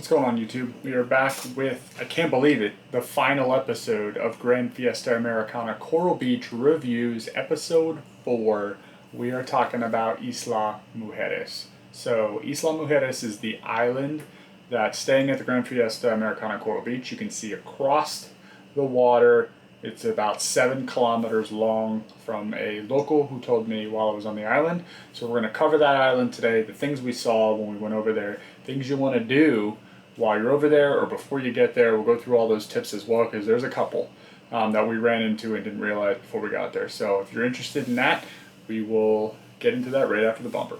What's going on, YouTube? We are back with, I can't believe it, the final episode of Grand Fiesta Americana Coral Beach Reviews, episode 4. We are talking about Isla Mujeres. So, Isla Mujeres is the island that's staying at the Grand Fiesta Americana Coral Beach. You can see across the water. It's about 7 kilometers long from a local who told me while I was on the island. So we're going to cover that island today, the things we saw when we went over there, things you want to do while you're over there or before you get there. We'll go through all those tips as well, because there's a couple that we ran into and didn't realize before we got there. So if you're interested in that, we will get into that right after the bumper.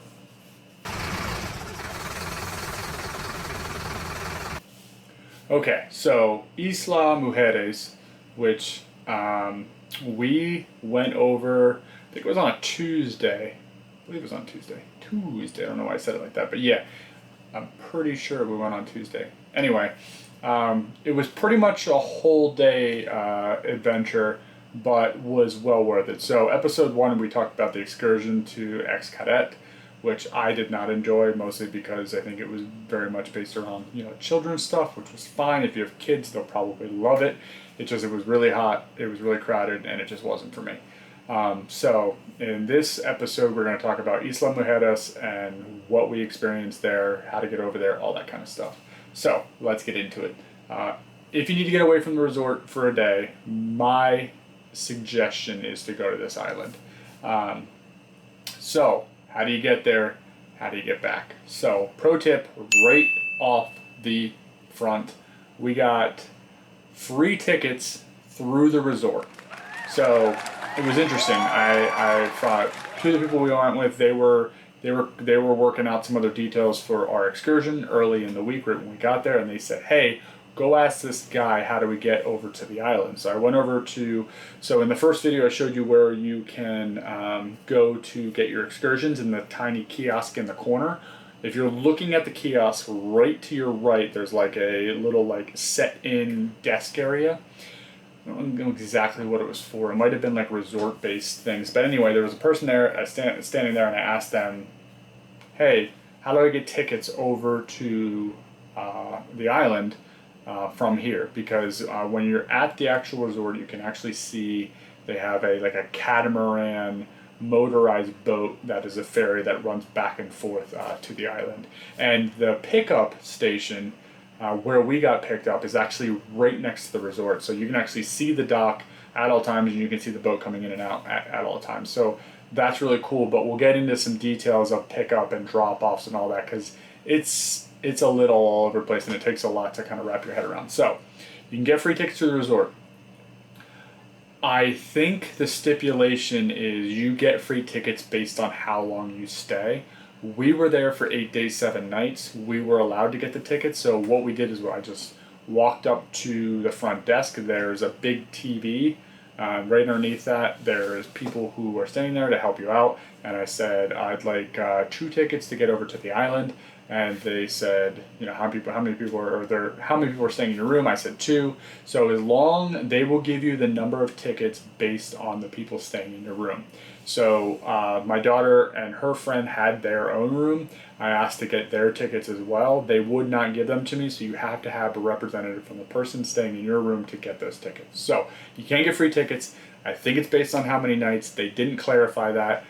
Okay, so Isla Mujeres, which we went over, I think it was on a Tuesday. I believe it was on Tuesday. I don't know why I said it like that, but yeah, I'm pretty sure we went on Tuesday. Anyway, it was pretty much a whole day adventure, but was well worth it. So episode 1, we talked about the excursion to Xcaret, which I did not enjoy, mostly because I think it was very much based around, children's stuff, which was fine. If you have kids, they'll probably love it. It was really hot, it was really crowded, and it just wasn't for me. So in this episode, we're going to talk about Isla Mujeres and what we experienced there, how to get over there, all that kind of stuff. So let's get into it. If you need to get away from the resort for a day, my suggestion is to go to this island. So how do you get there? How do you get back? So pro tip right off the front, we got free tickets through the resort. So it was interesting. I thought 2 of the people we went with, they were working out some other details for our excursion early in the week right when we got there, and they said, hey, go ask this guy, how do we get over to the island? So I went over to, so in the first video I showed you where you can go to get your excursions in the tiny kiosk in the corner. If you're looking at the kiosk right to your right, there's like a little set-in desk area. I don't know exactly what it was for. It might have been like resort-based things. But anyway, there was a person there standing there, and I asked them, hey, how do I get tickets over to the island from here? Because when you're at the actual resort, you can actually see they have a catamaran motorized boat that is a ferry that runs back and forth to the island. And the pickup station where we got picked up is actually right next to the resort. So you can actually see the dock at all times, and you can see the boat coming in and out at all times. So that's really cool, but we'll get into some details of pickup and drop-offs and all that, because it's a little all over the place, and it takes a lot to kind of wrap your head around. So you can get free tickets to the resort. I think the stipulation is you get free tickets based on how long you stay. We were there for 8 days, 7 nights. We were allowed to get the tickets, so what we did is I just walked up to the front desk. There's a big TV. Right underneath that, there's people who are staying there to help you out. And I said, I'd like 2 tickets to get over to the island. And they said, how many people are staying in your room? I said 2. So they will give you the number of tickets based on the people staying in your room. So my daughter and her friend had their own room. I asked to get their tickets as well. They would not give them to me, so you have to have a representative from the person staying in your room to get those tickets. So you can't get free tickets. I think it's based on how many nights. They didn't clarify that.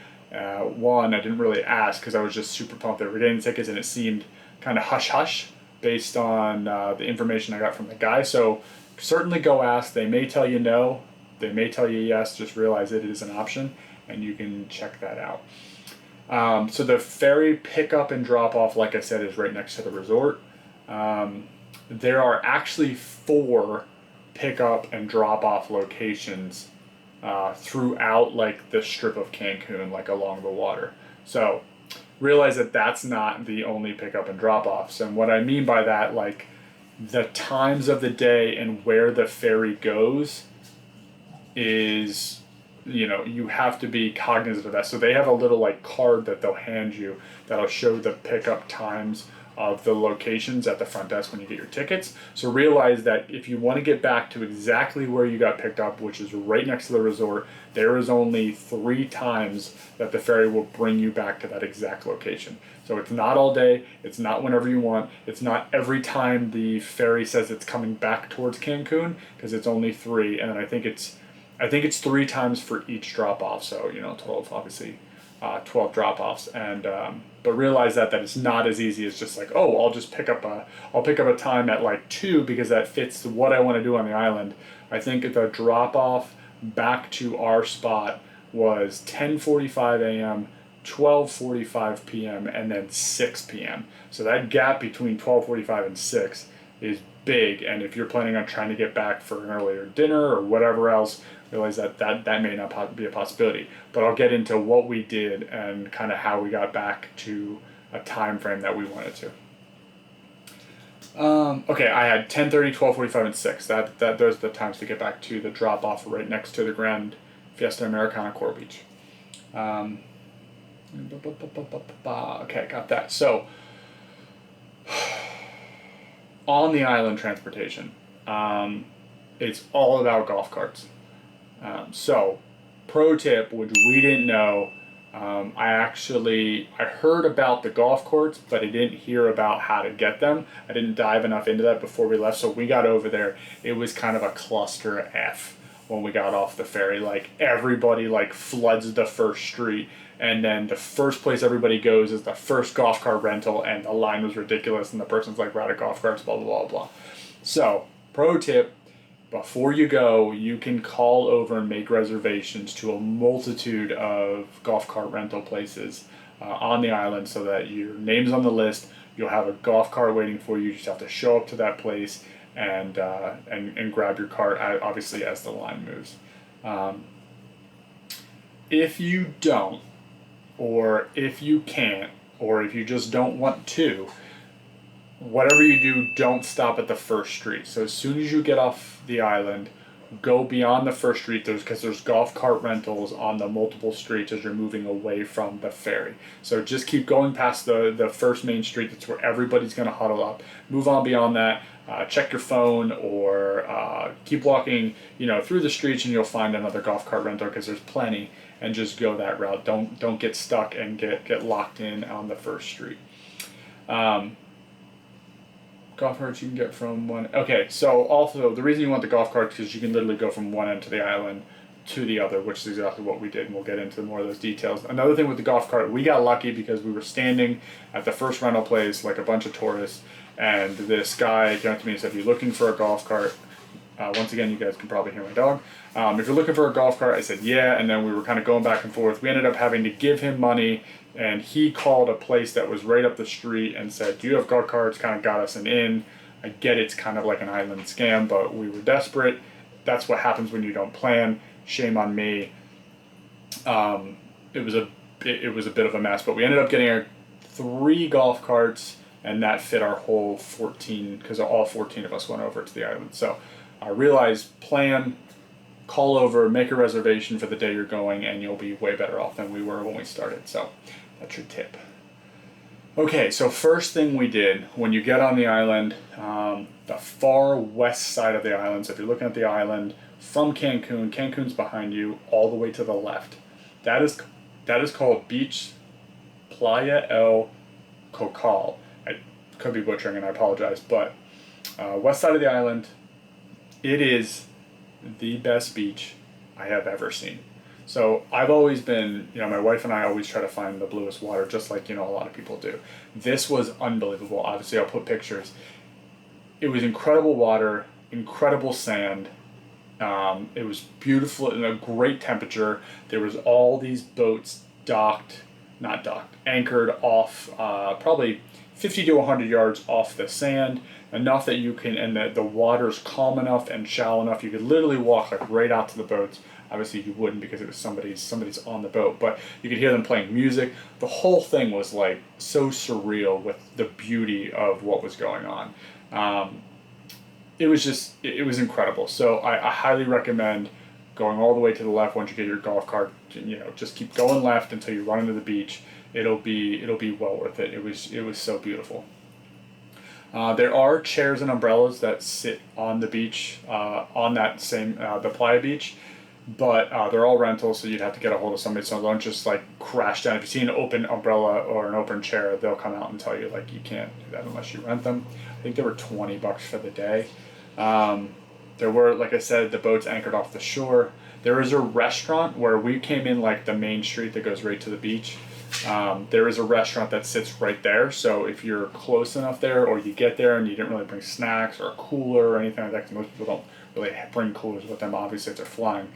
One, I didn't really ask because I was just super pumped they were getting the tickets, and it seemed kind of hush-hush based on the information I got from the guy. So certainly go ask. They may tell you no. They may tell you yes. Just realize it is an option, and you can check that out. So the ferry pickup and drop-off, like I said, is right next to the resort. There are actually 4 pickup and drop-off locations throughout the strip of Cancun, along the water. So realize that that's not the only pickup and drop-offs. And what I mean by that, the times of the day and where the ferry goes is, you have to be cognizant of that. So they have a little card that they'll hand you that'll show the pickup times of the locations at the front desk when you get your tickets. So realize that if you want to get back to exactly where you got picked up, which is right next to the resort, there is only 3 times that the ferry will bring you back to that exact location. So it's not all day, it's not whenever you want, it's not every time the ferry says it's coming back towards Cancun, because it's only 3, and then I think it's 3 times for each drop off. So, you know, total of obviously 12 drop offs. And but realize that it's not as easy as just like, oh, I'll pick up a time at like 2 because that fits what I want to do on the island. I think the drop off back to our spot was 10:45 a.m., 12:45 p.m., and then 6 p.m. So that gap between 12:45 and 6 is big, and if you're planning on trying to get back for an earlier dinner or whatever else, realize that may not be a possibility. But I'll get into what we did and kind of how we got back to a time frame that we wanted to. Okay, I had 10:30, 12:45, and 6. Those are the times to get back to the drop off right next to the Grand Fiesta Americana Coral Beach. Okay, got that. So on the island transportation, it's all about golf carts. So, pro tip, which we didn't know, I heard about the golf carts, but I didn't hear about how to get them. I didn't dive enough into that before we left, so we got over there. It was kind of a cluster F when we got off the ferry. Like, everybody, like, floods the first street, and then the first place everybody goes is the first golf cart rental, and the line was ridiculous, and the person's like, we're out of golf carts, blah, blah, blah, blah. So, pro tip, before you go, you can call over and make reservations to a multitude of golf cart rental places on the island so that your name's on the list. You'll have a golf cart waiting for you. You just have to show up to that place and grab your cart, obviously, as the line moves. If you don't, or if you can't, or if you just don't want to, whatever you do, don't stop at the first street. So as soon as you get off the island, go beyond the first street, because there's golf cart rentals on the multiple streets as you're moving away from the ferry. So just keep going past the first main street. That's where everybody's going to huddle up. Move on beyond that. Check your phone, or keep walking, through the streets, and you'll find another golf cart rental, because there's plenty. And just go that route. Don't get stuck and get locked in on the first street. Golf carts you can get from one. Okay, so also the reason you want the golf carts is because you can literally go from one end to the island to the other, which is exactly what we did, and we'll get into more of those details. Another thing with the golf cart, we got lucky because we were standing at the first rental place like a bunch of tourists, and this guy came up to me and said, "If you're looking for a golf cart," once again, you guys can probably hear my dog. If you're looking for a golf cart, I said, yeah, and then we were kind of going back and forth. We ended up having to give him money, and he called a place that was right up the street and said, "Do you have golf carts?" Kind of got us an in. I get it's kind of like an island scam, but we were desperate. That's what happens when you don't plan. Shame on me. It was a bit of a mess, but we ended up getting our 3 golf carts, and that fit our whole 14, because all 14 of us went over to the island. So I realized, plan, call over, make a reservation for the day you're going, and you'll be way better off than we were when we started. So that's your tip. Okay, so first thing we did when you get on the island, the far west side of the island, so if you're looking at the island from Cancun, Cancun's behind you all the way to the left. That is called Beach Playa El Cocal. I could be butchering and I apologize, but west side of the island, it is the best beach I have ever seen. So I've always been, my wife and I always try to find the bluest water, just like, a lot of people do. This was unbelievable. Obviously, I'll put pictures. It was incredible water, incredible sand. It was beautiful and a great temperature. There was all these boats anchored off, probably 50 to 100 yards off the sand, enough that you can, and the water's calm enough and shallow enough, you could literally walk like right out to the boats. Obviously you wouldn't, because it was somebody's on the boat, but you could hear them playing music. The whole thing was like so surreal with the beauty of what was going on. It was incredible. So I highly recommend going all the way to the left once you get your golf cart. Just keep going left until you run into the beach. It'll be well worth it. It was so beautiful. There are chairs and umbrellas that sit on the beach, on that same, the Playa beach, but they're all rentals, so you'd have to get a hold of somebody, so don't just like crash down. If you see an open umbrella or an open chair, they'll come out and tell you like you can't do that unless you rent them. I think they were $20 for the day. There were, like I said, the boats anchored off the shore. There is a restaurant where we came in like the main street that goes right to the beach. There is a restaurant that sits right there, so if you're close enough there, or you get there and you didn't really bring snacks or a cooler or anything like that, because most people don't really bring coolers with them, obviously, if they're flying.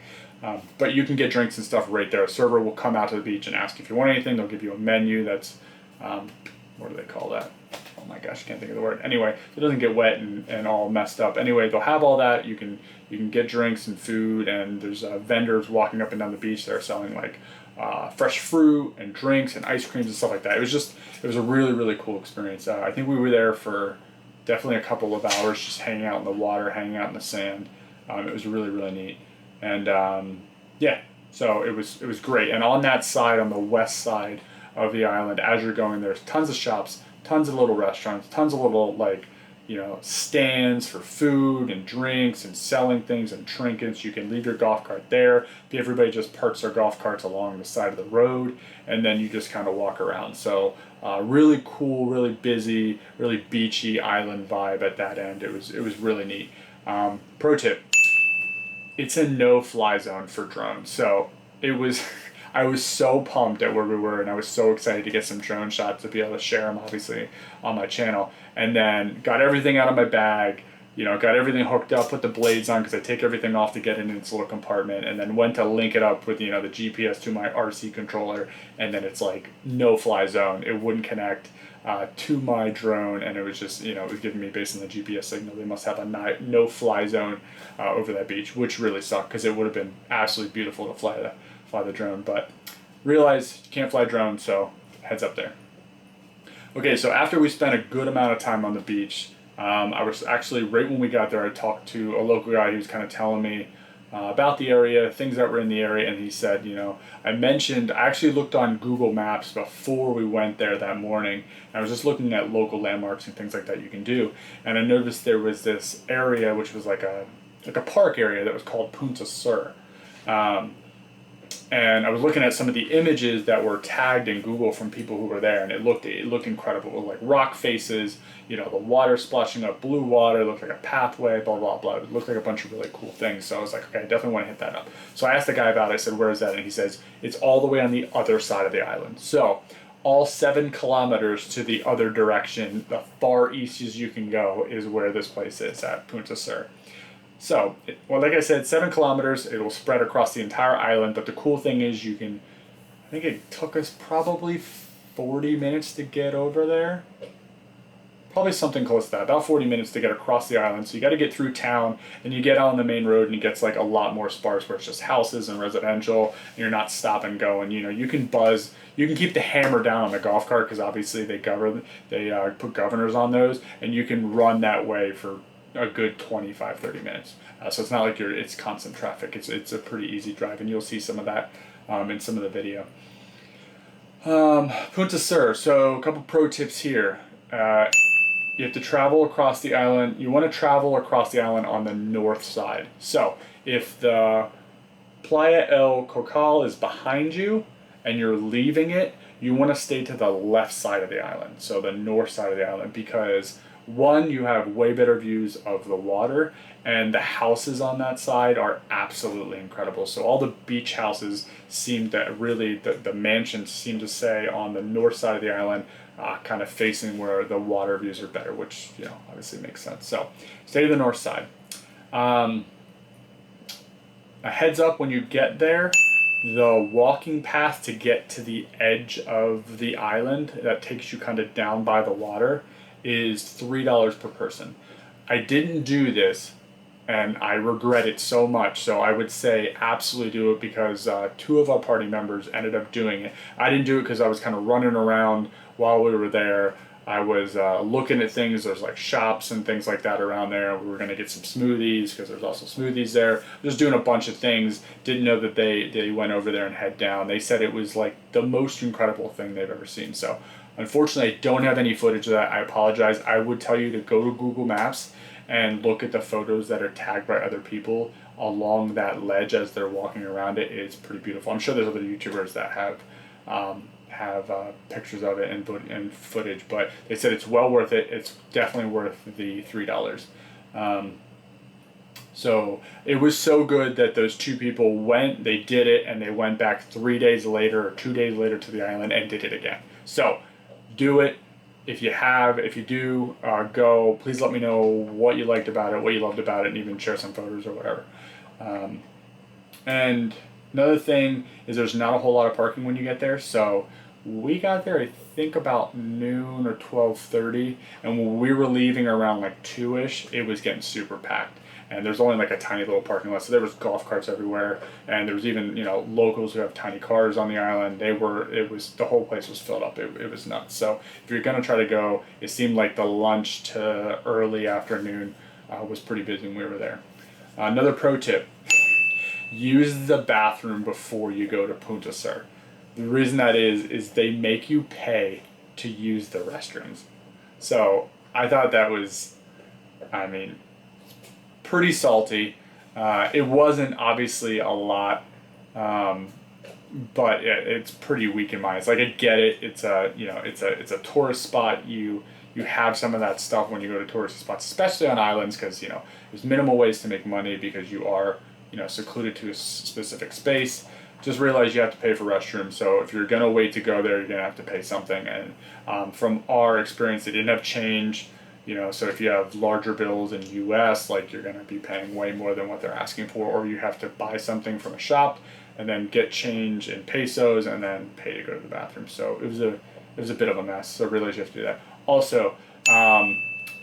But you can get drinks and stuff right there. A server will come out to the beach and ask if you want anything. They'll give you a menu that's, what do they call that? Oh my gosh, I can't think of the word. Anyway, it doesn't get wet and all messed up. Anyway, they'll have all that. You can get drinks and food, and there's vendors walking up and down the beach that are selling like fresh fruit and drinks and ice creams and stuff like that. It was a really, really cool experience. I think we were there for definitely a couple of hours, just hanging out in the water, hanging out in the sand. It was really, really neat. And yeah, so it was great. And on that side, on the west side of the island, as you're going, there's tons of shops, tons of little restaurants, tons of little like, you know, stands for food and drinks and selling things and trinkets. You can leave your golf cart there. Everybody just parks their golf carts along the side of the road, and then you just kind of walk around. So really cool, really busy, really beachy island vibe at that end. It was really neat. Pro tip: it's a no-fly zone for drones. So it was. I was so pumped at where we were, and I was so excited to get some drone shots to be able to share them, obviously, on my channel. And then got everything out of my bag, you know, got everything hooked up, put the blades on because I take everything off to get in its little compartment, and then went to link it up with, you know, the GPS to my RC controller, and then it's like no-fly zone. It wouldn't connect to my drone, and it was just, you know, it was giving me, based on the GPS signal, they must have a no-fly zone over that beach, which really sucked because it would have been absolutely beautiful to fly the drone, but realized you can't fly drones, so heads up there. Okay, so after we spent a good amount of time on the beach, I was actually, right when we got there, I talked to a local guy who was kind of telling me about the area, things that were in the area, and he said, you know, I actually looked on Google Maps before we went there that morning, and I was just looking at local landmarks and things like that you can do, and I noticed there was this area which was like a park area that was called Punta Sur. And I was looking at some of the images that were tagged in Google from people who were there, and it looked incredible. It looked like rock faces, you know, the water splashing up blue water, it looked like a pathway, blah, blah, blah. It looked like a bunch of really cool things. So I was like, okay, I definitely want to hit that up. So I asked the guy about it. I said, where is that? And he says, it's all the way on the other side of the island. So all 7 kilometers to the other direction, the far east as you can go, is where this place is at Punta Sur. So, well, like I said, 7 kilometers, it will spread across the entire island, but the cool thing is I think it took us probably 40 minutes to get over there. Probably something close to that, about 40 minutes to get across the island. So you got to get through town, and you get on the main road, and it gets like a lot more sparse where it's just houses and residential, and you're not stop and go, and you know, you can keep the hammer down on the golf cart because obviously they put governors on those, and you can run that way for a good 25-30 minutes. So it's not like it's constant traffic. It's a pretty easy drive, and you'll see some of that in some of the video. Punta Sur. So a couple pro tips here. You have to travel across the island. You want to travel across the island on the north side. So if the Playa El Cocal is behind you and you're leaving it, you want to stay to the left side of the island, so the north side of the island, because one, you have way better views of the water, and the houses on that side are absolutely incredible. So all the beach houses seem to really, the mansions seem to say on the north side of the island, kind of facing where the water views are better, which, you know, obviously makes sense. So stay to the north side. A heads up when you get there, the walking path to get to the edge of the island that takes you kind of down by the water is $3 per person. I didn't do this, and I regret it so much, so I would say absolutely do it, because 2 of our party members ended up doing it. I didn't do it because I was kind of running around while we were there, I was looking at things. There's like shops and things like that around there. We were going to get some smoothies because there's also smoothies there. Just doing a bunch of things. Didn't know that they went over there and head down. They said it was like the most incredible thing they've ever seen. So unfortunately, I don't have any footage of that. I apologize. I would tell you to go to Google Maps and look at the photos that are tagged by other people along that ledge as they're walking around it. It's pretty beautiful. I'm sure there's other YouTubers that have pictures of it and footage, but they said it's well worth it. It's definitely worth the $3. So it was so good that those two people went, they did it, and they went back 3 days later or 2 days later to the island and did it again. So do it. If you do, go. Please let me know what you liked about it, what you loved about it, and even share some photos or whatever. And another thing is there's not a whole lot of parking when you get there. So we got there, I think, about noon or 12:30, and when we were leaving around like 2-ish, it was getting super packed. And there's only like a tiny little parking lot, so there was golf carts everywhere, and there was even locals who have tiny cars on the island. The whole place was filled up. It was nuts. So if you're gonna try to go, it seemed like the lunch to early afternoon was pretty busy when we were there. Another pro tip: use the bathroom before you go to Punta Sur. The reason that is they make you pay to use the restrooms. So I thought that was, pretty salty. It wasn't obviously a lot, but it's pretty weak in my eyes. Like, I get it. It's a tourist spot. You have some of that stuff when you go to touristy spots, especially on islands, because there's minimal ways to make money because you are secluded to a specific space. Just realize you have to pay for restrooms. So if you're gonna wait to go there, you're gonna have to pay something. And from our experience, they didn't have change. So if you have larger bills in US, like, you're gonna be paying way more than what they're asking for, or you have to buy something from a shop and then get change in pesos and then pay to go to the bathroom. So it was a bit of a mess. So realize you have to do that. Also,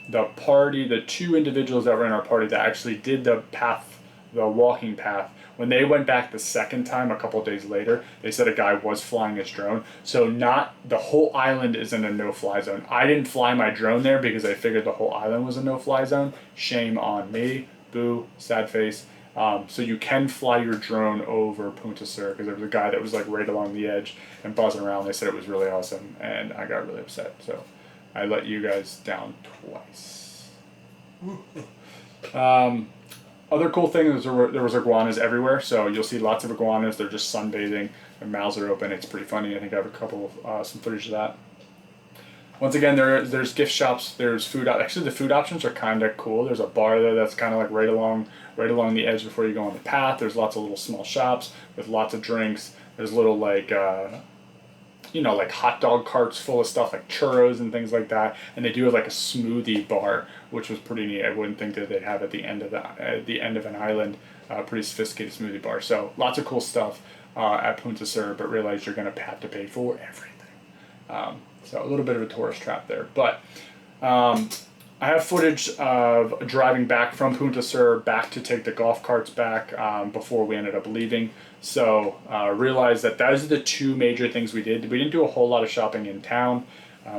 the two individuals that were in our party that actually did the walking path, when they went back the second time a couple of days later, they said a guy was flying his drone. So not the whole island is in a no-fly zone. I didn't fly my drone there because I figured the whole island was a no-fly zone. Shame on me. Boo. Sad face. So you can fly your drone over Punta Sur, because there was a guy that was like right along the edge and buzzing around. They said it was really awesome, and I got really upset. So I let you guys down twice. Other cool thing is there was iguanas everywhere, so you'll see lots of iguanas. They're just sunbathing. Their mouths are open. It's pretty funny. I think I have a couple of some footage of that. Once again, there's gift shops. There's food. Actually, the food options are kind of cool. There's a bar there that's kind of like right along the edge before you go on the path. There's lots of little small shops with lots of drinks. There's little like hot dog carts full of stuff like churros and things like that. And they do have like a smoothie bar, which was pretty neat. I wouldn't think that they'd have at the end of an island, pretty sophisticated smoothie bar. So lots of cool stuff at Punta Sur, but realize you're going to have to pay for everything. So a little bit of a tourist trap there. But I have footage of driving back from Punta Sur back to take the golf carts back before we ended up leaving. So realize that those are the two major things we did. We didn't do a whole lot of shopping in town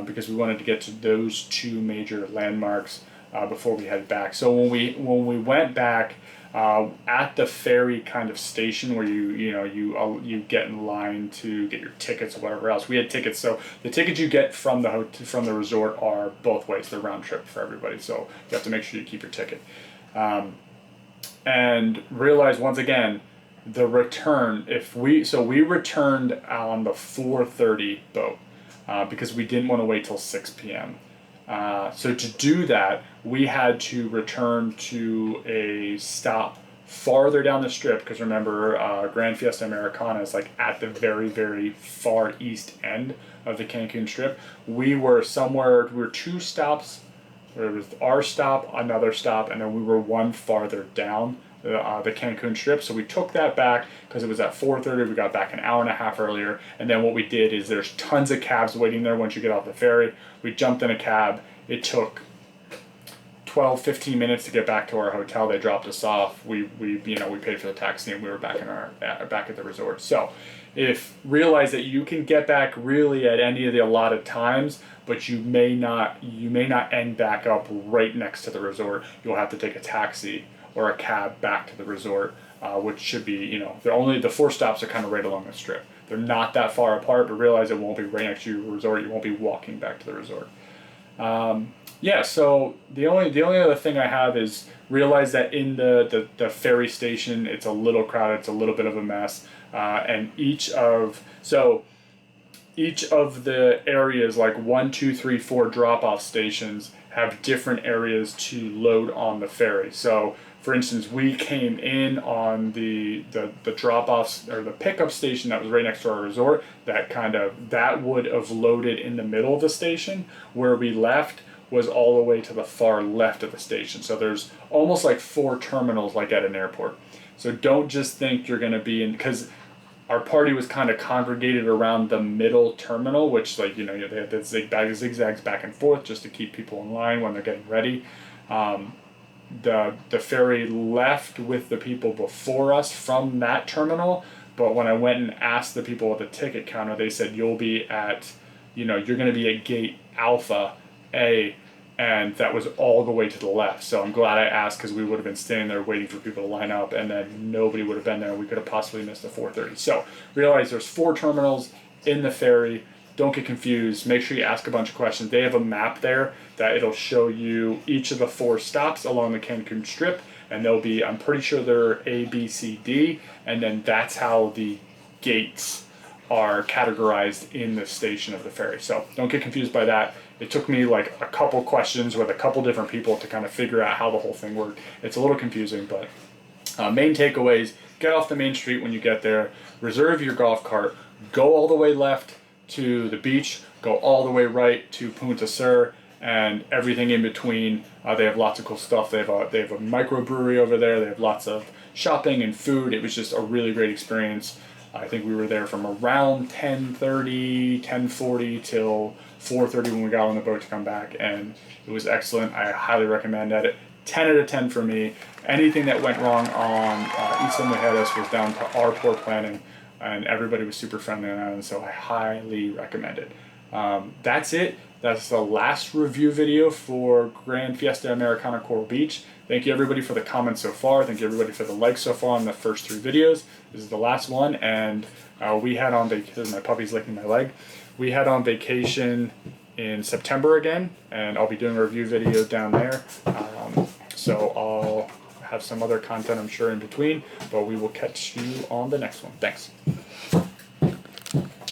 because we wanted to get to those two major landmarks before we head back. So when we went back at the ferry kind of station where you get in line to get your tickets or whatever else, we had tickets. So the tickets you get from the resort are both ways. They're round trip for everybody. So you have to make sure you keep your ticket. And realize once again, the return, we returned on the 4:30 boat because we didn't want to wait till 6 p.m. So to do that, we had to return to a stop farther down the strip, because remember, Grand Fiesta Americana is like at the very, very far east end of the Cancun Strip. We were two stops. There was our stop, another stop, and then we were one farther down the Cancun Strip. So we took that back because it was at 4:30. We got back an hour and a half earlier. And then what we did is there's tons of cabs waiting there once you get off the ferry. We jumped in a cab. It took 12-15 minutes to get back to our hotel. They dropped us off. We paid for the taxi, and we were back at the resort. So realize that you can get back really at any of the allotted times, but you may not end back up right next to the resort. You'll have to take a taxi or a cab back to the resort, which should be, you know, the 4 stops are kind of right along the strip. They're not that far apart, but realize it won't be right next to your resort. You won't be walking back to the resort. Yeah, so the only other thing I have is realize that in the ferry station, it's a little crowded, it's a little bit of a mess, and each of the areas, like 1, 2, 3, 4 drop-off stations, have different areas to load on the ferry. So, for instance, we came in on the drop-offs or the pickup station that was right next to our resort. That would have loaded in the middle of the station. Where we left was all the way to the far left of the station. So there's almost like 4 terminals like at an airport. So don't just think you're going to be in, because our party was kind of congregated around the middle terminal, which, like, you know, they had the zigzags back and forth just to keep people in line when they're getting ready. The ferry left with the people before us from that terminal, but when I went and asked the people at the ticket counter, they said you're going to be at gate Alpha A, and that was all the way to the left. So I'm glad I asked, because we would have been standing there waiting for people to line up, and then nobody would have been there. We could have possibly missed the 4:30. So realize there's 4 terminals in the ferry. Don't get confused. Make sure you ask a bunch of questions. They have a map there that it'll show you each of the 4 stops along the Cancun Strip, and they'll be, I'm pretty sure they're A, B, C, D, and then that's how the gates are categorized in the station of the ferry. So don't get confused by that. It took me like a couple questions with a couple different people to kind of figure out how the whole thing worked. It's a little confusing, but main takeaways: get off the main street when you get there, reserve your golf cart, go all the way left to the beach, go all the way right to Punta Sur, and everything in between. They have lots of cool stuff. They have a microbrewery over there. They have lots of shopping and food. It was just a really great experience. I think we were there from around 10:30, 10:40 till 4:30 when we got on the boat to come back, and it was excellent. I highly recommend it. 10 out of 10 for me. Anything that went wrong on Isla Mujeres was down to our poor planning, and everybody was super friendly on that, so I highly recommend it. That's it. That's the last review video for Grand Fiesta Americana Coral Beach. Thank you everybody for the comments so far. Thank you everybody for the likes so far on the first 3 videos. This is the last one, and we had on vacation. My puppy's licking my leg. We had on vacation in September again, and I'll be doing a review video down there. So I'll have some other content, I'm sure, in between, but we will catch you on the next one. Thanks.